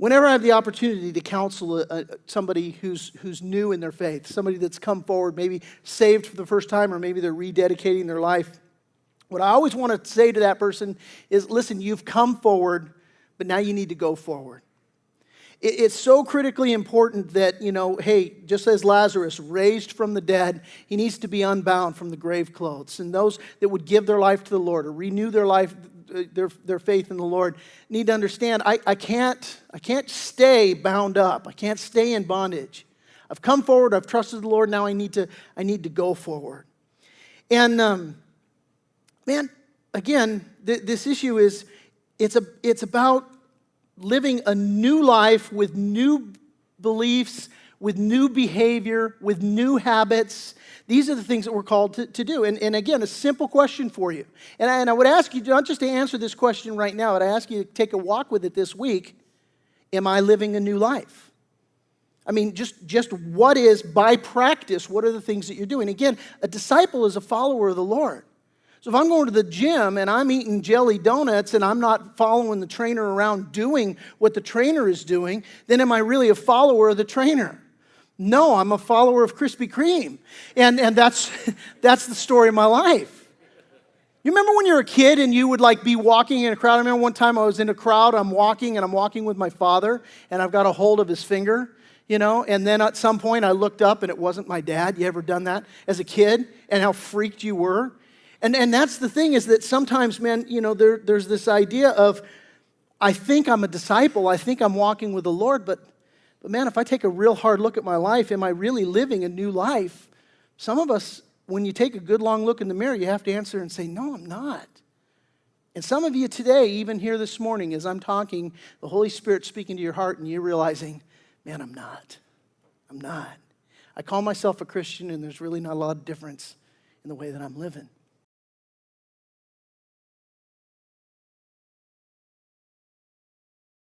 Whenever I have the opportunity to counsel somebody who's new in their faith, somebody that's come forward, maybe saved for the first time, or maybe they're rededicating their life, what I always want to say to that person is, listen, you've come forward, but now you need to go forward. It's so critically important that, hey, just as Lazarus raised from the dead, he needs to be unbound from the grave clothes. And those that would give their life to the Lord or renew their life, their faith in the Lord, need to understand, I can't stay bound up. I can't stay in bondage. I've come forward. I've trusted the Lord. Now I need to go forward. And man, again, this issue is it's about living a new life with new beliefs, with new behavior, with new habits. These are the things that we're called to do. And again, a simple question for you. And I would ask you not just to answer this question right now, but I ask you to take a walk with it this week. Am I living a new life? I mean, just what is, by practice, what are the things that you're doing? Again, a disciple is a follower of the Lord. So if I'm going to the gym and I'm eating jelly donuts and I'm not following the trainer around doing what the trainer is doing, then am I really a follower of the trainer? No, I'm a follower of Krispy Kreme. And that's the story of my life. You remember when you were a kid and you would be walking in a crowd? I remember one time I was in a crowd, I'm walking with my father, and I've got a hold of his finger, and then at some point I looked up and it wasn't my dad. You ever done that as a kid? And how freaked you were? And that's the thing, is that sometimes, man, there's this idea of, I think I'm a disciple, I think I'm walking with the Lord, but man, if I take a real hard look at my life, am I really living a new life? Some of us, when you take a good long look in the mirror, you have to answer and say, no, I'm not. And some of you today, even here this morning, as I'm talking, the Holy Spirit speaking to your heart and you're realizing, man, I'm not. I call myself a Christian and there's really not a lot of difference in the way that I'm living.